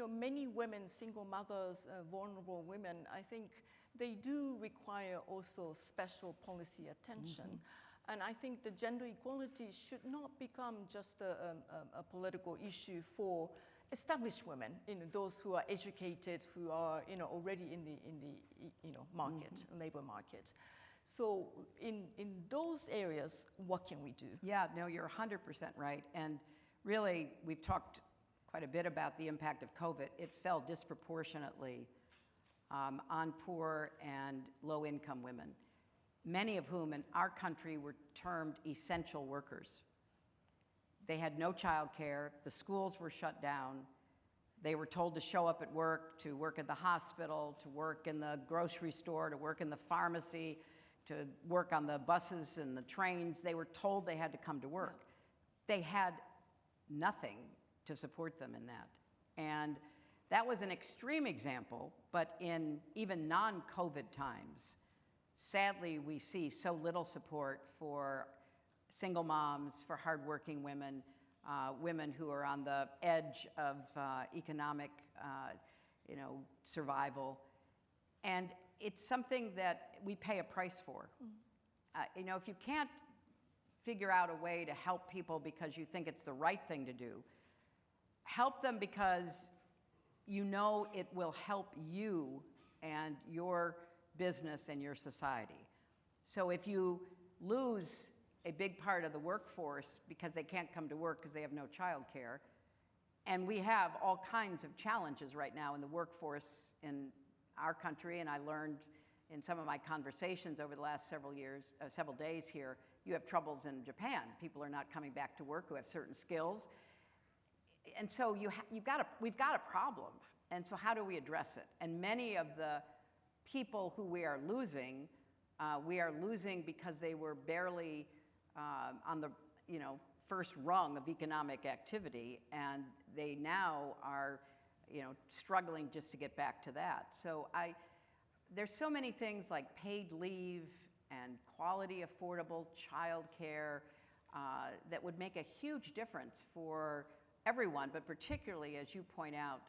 many women, single mothers, vulnerable women, I think they do require also special policy attention. And I think the gender equality should not become just a political issue for established women, those who are educated, who are, already in the market, labor market. So in those areas, what can we do? Yeah, no, you're 100% right. And really, we've talked quite a bit about the impact of COVID. It fell disproportionately on poor and low-income women, many of whom in our country were termed essential workers. They had no child care. The schools were shut down. They were told to show up at work, to work at the hospital, to work in the grocery store, to work in the pharmacy, to work on the buses and the trains. They were told they had to come to work. They had nothing to support them in that. And that was an extreme example, but in even non-COVID times, sadly, we see so little support for single moms, for hardworking women, women who are on the edge of economic, survival. And it's something that we pay a price for. If you can't figure out a way to help people because you think it's the right thing to do, help them because it will help you and your business and your society. So if you lose a big part of the workforce because they can't come to work because they have no child care, and we have all kinds of challenges right now in the workforce in our country, and I learned, in some of my conversations over the last several days here, you have troubles in Japan. People are not coming back to work who have certain skills. And so we've got a problem. And so how do we address it? And many of the people who we are losing because they were barely on the first rung of economic activity, and they now are struggling just to get back to that. So there's so many things like paid leave and quality, affordable childcare that would make a huge difference for everyone, but particularly, as you point out,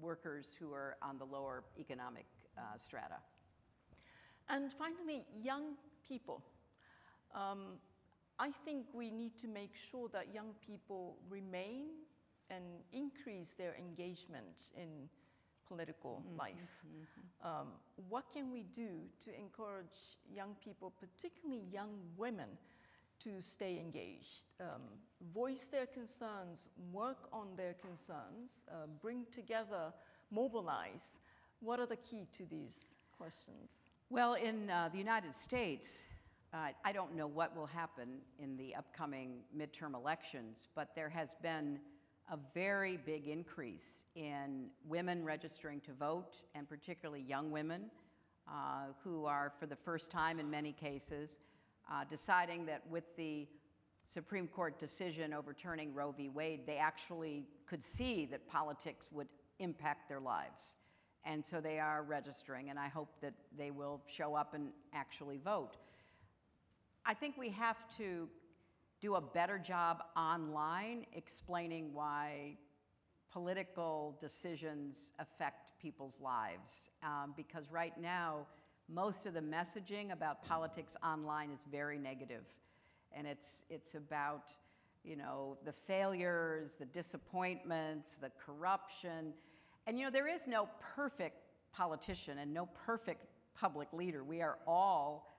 workers who are on the lower economic strata. And finally, young people. I think we need to make sure that young people remain and increase their engagement in political life. What can we do to encourage young people, particularly young women, to stay engaged, voice their concerns, work on their concerns, bring together, mobilize? What are the key to these questions? Well, in the United States, I don't know what will happen in the upcoming midterm elections, but there has been a very big increase in women registering to vote, and particularly young women who are, for the first time in many cases, deciding that with the Supreme Court decision overturning Roe v. Wade, they actually could see that politics would impact their lives. And so they are registering, and I hope that they will show up and actually vote. I think we have to do a better job online explaining why political decisions affect people's lives. Because right now, most of the messaging about politics online is very negative. And it's about, the failures, the disappointments, the corruption. And, there is no perfect politician and no perfect public leader. We are all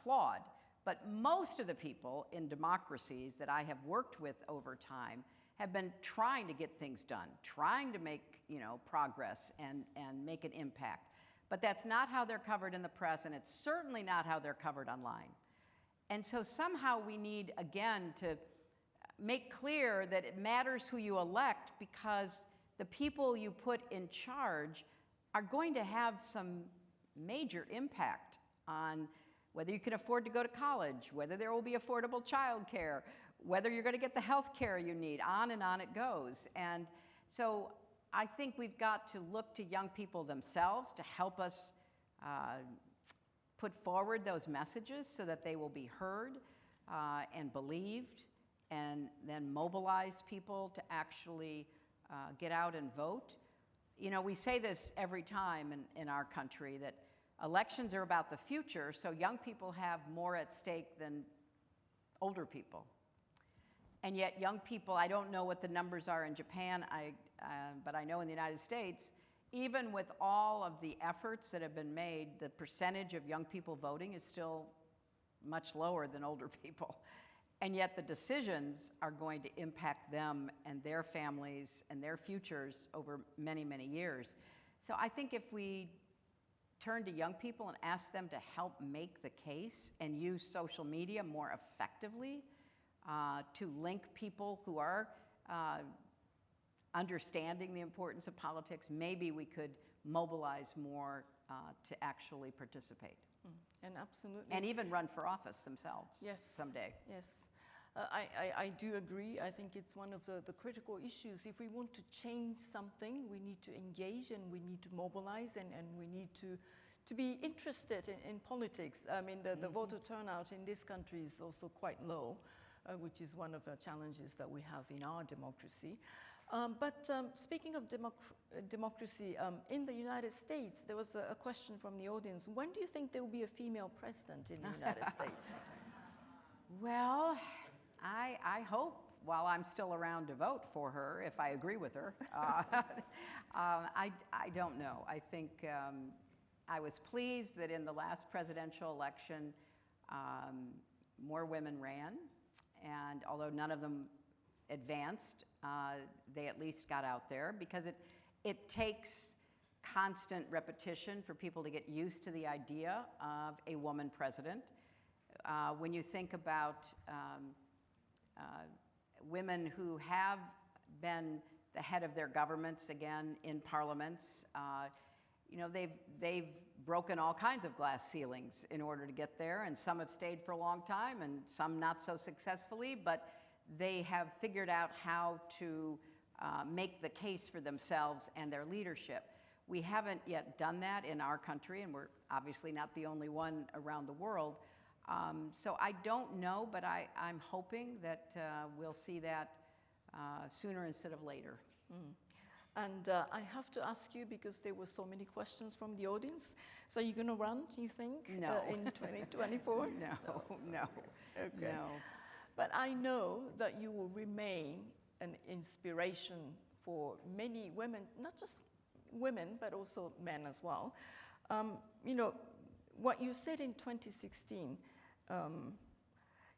flawed. But most of the people in democracies that I have worked with over time have been trying to get things done, trying to make, progress and make an impact. But that's not how they're covered in the press, and it's certainly not how they're covered online. And so somehow we need, again, to make clear that it matters who you elect, because the people you put in charge are going to have some major impact on whether you can afford to go to college, whether there will be affordable childcare, whether you're going to get the health care you need, on and on it goes. And so I think we've got to look to young people themselves to help us put forward those messages so that they will be heard and believed, and then mobilize people to actually get out and vote. We say this every time in our country, that elections are about the future, so young people have more at stake than older people. And yet young people, I don't know what the numbers are in Japan, but I know in the United States, even with all of the efforts that have been made, the percentage of young people voting is still much lower than older people. And yet the decisions are going to impact them and their families and their futures over many, many years. So I think if we turn to young people and ask them to help make the case and use social media more effectively to link people who are understanding the importance of politics, maybe we could mobilize more to actually participate. And absolutely. And even run for office themselves someday. Yes. I do agree. I think it's one of the critical issues. If we want to change something, we need to engage and we need to mobilize and we need to be interested in politics. I mean, the voter turnout in this country is also quite low, which is one of the challenges that we have in our democracy. But speaking of democracy, in the United States, there was a question from the audience. When do you think there will be a female president in the United States? Well, I hope while I'm still around to vote for her, if I agree with her. I don't know. I think I was pleased that in the last presidential election, more women ran. And although none of them advanced, they at least got out there, because it takes constant repetition for people to get used to the idea of a woman president. When you think about women who have been the head of their governments, again, in parliaments, you know, they've broken all kinds of glass ceilings in order to get there, and some have stayed for a long time and some not so successfully, but they have figured out how to make the case for themselves and their leadership. We haven't yet done that in our country, and we're obviously not the only one around the world. So I don't know, but I'm hoping that we'll see that sooner instead of later. And I have to ask you, because there were so many questions from the audience, so you're going to run, do you think, No. in 2024? No. Okay. No. But I know that you will remain an inspiration for many women, not just women, but also men as well. You know, what you said in 2016,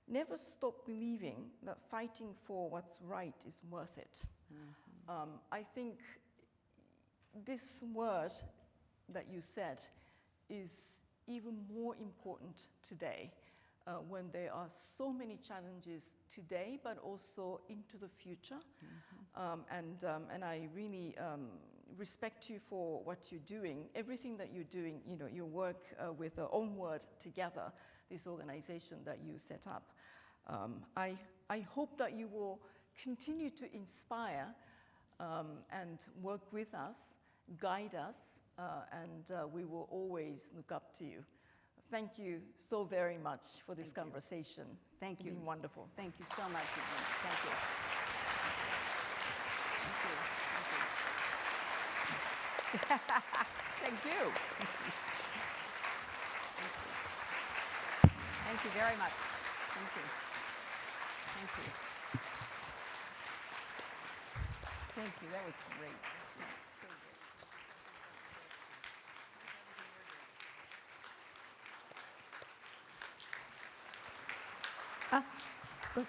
never stop believing that fighting for what's right is worth it. I think this word that you said is even more important today, when there are so many challenges today, but also into the future. And I really respect you for what you're doing, everything that you're doing, you know, your work with the Onward Together, this organization that you set up. I hope that you will continue to inspire and work with us, guide us, and we will always look up to you. Thank you so very much for this conversation. Thank you. It's been wonderful. Thank you so much. Thank you. Thank you. Thank you very much. Thank you. Thank you. Thank you. That was great.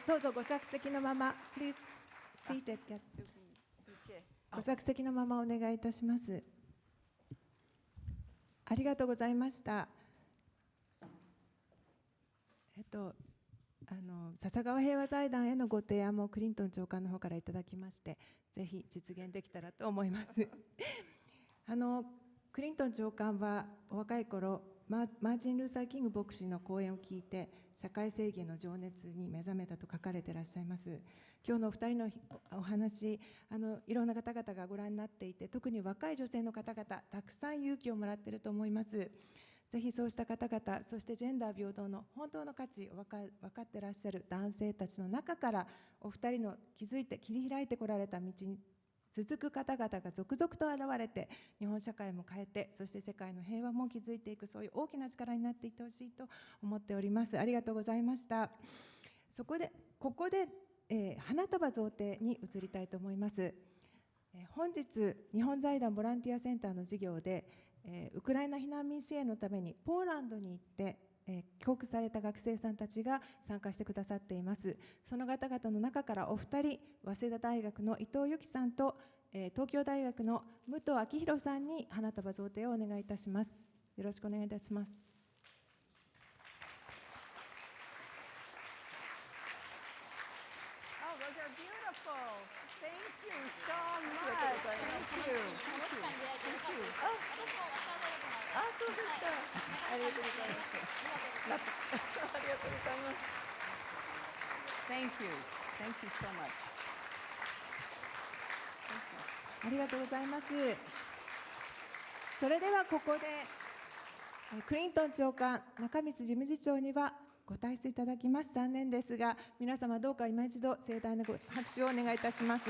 どうぞご着席のまま、Please seated. ご着席のままお願いいたします。ありがとうございました。笹川平和財団へのご提案もクリントン長官の方からいただきまして、ぜひ実現できたらと思います。クリントン長官はお若い頃、マーチン・ルーサー・キング牧師の講演を聞いて、社会正義への情熱に目覚めたと書かれていらっしゃいます。今日のお二人のお話、いろんな方々がご覧になっていて、特に若い女性の方々、たくさん勇気をもらっていると思います。ぜひそうした方々、そしてジェンダー平等の本当の価値を分かっていらっしゃる男性たちの中から、お二人の築いて切り開いてこられた道に続く方々が続々と現れて、日本社会も変えて、そして世界の平和も築いていく、そういう大きな力になっていってほしいと思っております。ありがとうございました。ここで、花束贈呈に移りたいと思います。本日、日本財団ボランティアセンターの事業で、ウクライナ避難民支援のためにポーランドに行って、帰国された学生さんたちが参加してくださっています。その方々の中からお二人、早稲田大学の伊藤由紀さんと、東京大学の武藤昭弘さんに花束贈呈をお願いいたします。よろしくお願いいたします。Oh, those are beautiful. Thank you so much. Thank you. Thank you. あ、そうですか。ありがとうございます。ありがとうございます。Thank you. Thank you so much. ありがとうございます。それではここでクリントン長官、中光事務次長にはご退出いただきます。残念ですが、皆様どうか今一度盛大な拍手をお願いいたします。